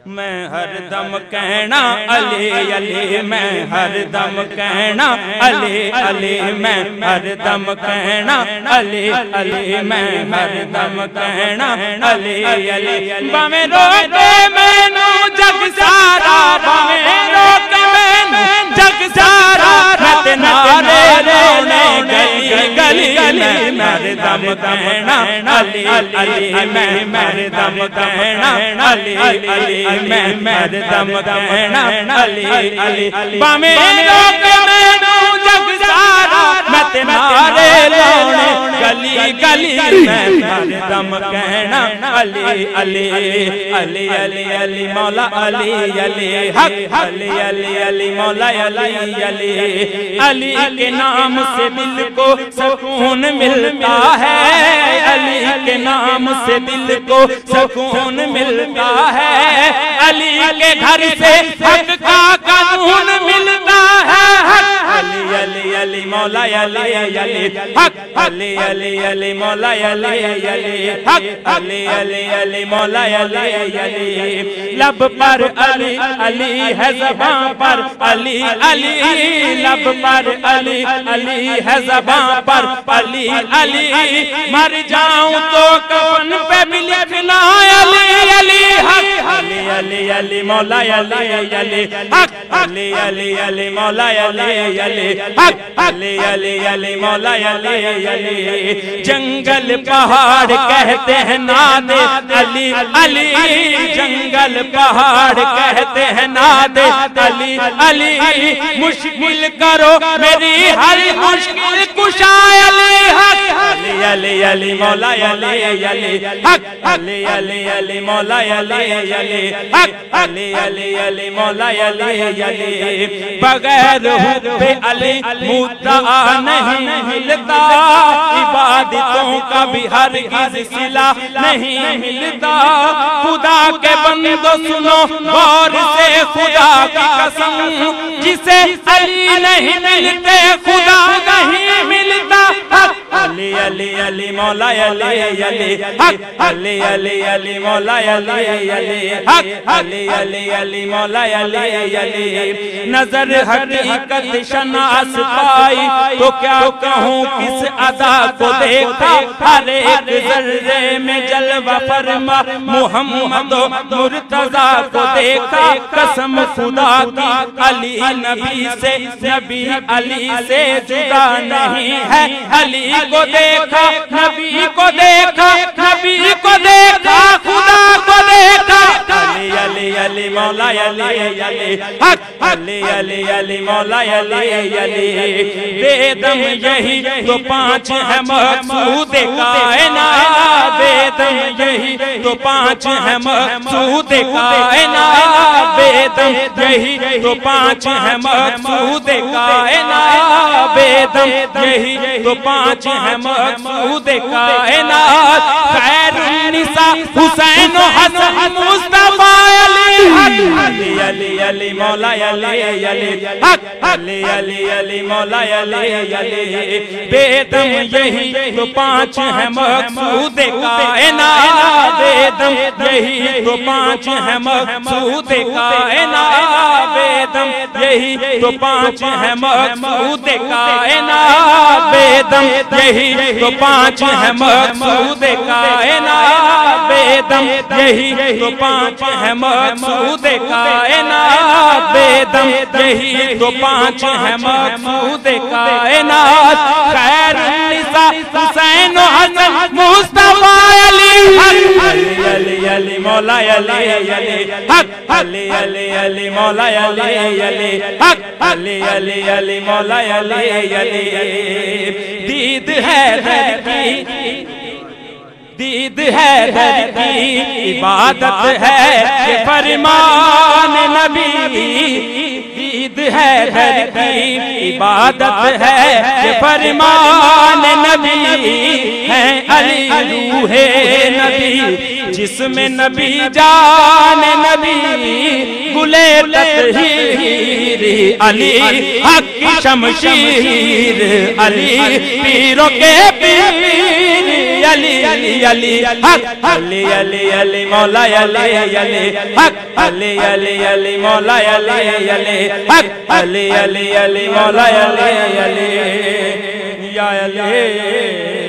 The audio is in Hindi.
मैं हर दम कहना अली अली, मैं हर दम कहना अली अली, मैं हर दम कहना अली अली, मैं हर दम कहना अली अली। बामें रोके मैनू जग सारा, बामें रोके मैनू जग सारा, मैं नारे रोने गली गली, मैं हर दम कहना अली अली, मैं हर दम कहना अली अली, मैं हर दम कहना अली अली। बामें रोके मैनू जग सारा, मैं नारे रोने गली गली, मैं हर दम कहना अली अली अली अली अली मौला अली अली हक अली अली अली मौला अली अली। अली के नाम से दिल को सुकून मिलता है, अली के नाम से दिल को सुकून मिलता है, अली के घर से हक का कानून मिलता है। अली अली अली मौला अली अली हक अली अली अली मौला अली अली हक अली अली अली मौला अली अली। लब पर अली अली है ज़बां पर अली अली, लब पर अली अली है ज़बां पर अली अली। मर जाऊं तो कफन पे भी लिखना अली अली हक अली अली अली मौला अली अली हक अली अली अली मौला अली अली हक अली अली अली मौला अली अली। जंगल पहाड़ कहते हैं नादे अली अली, जंगल पहाड़ कहते हैं नादे अली अली। मुश्किल करो मेरी हर मुश्किल कुशा अली हक अली अली अली मौला अली अली हक अली अली अली मौला अली अली हक अली अली अली मौला अली अली। बगैर हुब्बे अली मुद्दा नहीं मिलता, इबादतों का भी हरगिज़ सिला नहीं मिलता। खुदा के बंदो सुनो गौर से खुदा की कसम, जिसे अली नहीं मिलते खुदा नहीं मिलता। अली अली अली मौला अली अली हक अली अली अली मौला अली अली हक अली अली अली मौला अली अली। नजर हकीकत शनास पाई तो क्या कहूँ किस अदा को देखा, हर एक जर्रे में जलवा फरमा मुहम्मद मुर्तजा को देखा। कसम खुदा की अली नबी से, नबी अली से जुदा नहीं है। अली को देखा नबी को देखा, नबी को देखा खुदा को देखा। अली अली अली मौला अली अली हक अली अली अली मौला अली अली। बेदम यही तो पांच है मकसूद कायनात, बेदम यही तो पांच है मकसूद कायनात, बेदम यही तो पांच है मकसूद कायनात, बेदम यही तो पांच है मकसूद कायनात। खैरुन्निसा हुसैन हसन मुस्तफा अली अली अली अली मौला अली अली हक अली अली अली मौला अली अली। बेदम यही तो पांच है मकसूद कायनात, बेदम यही तो पांच है मकसूद कायनात, बेदम यही तो पांच है मकसूद कायनात, बेदम यही तो पांच है मकसूद कायनात, बेदम यही तो पांच है मकसूद कायनात, बेदम यही तो पांच है मकसूद कायनात। खैरुन्निसा हुसैन हसन मुस्तफा अली अली अली अली मौला अली अली हक अली अली अली मौला अली अली हक अली अली अली मौला अली अली। दीद है दर की, दीद है दर की इबादत है ये फरमान नबी, दीद है दर की इबादत है ये फरमान नबी। है अली रूहे नबी जिसमें नबी जान नबी, गुले तत्हीर अली हक की शमशीर अली, पीरों के पीर अली अली हक अली अली अली मौला अली अली हक अली अली अली मौला अली अली हक अली अली अली मौला अली अली या अली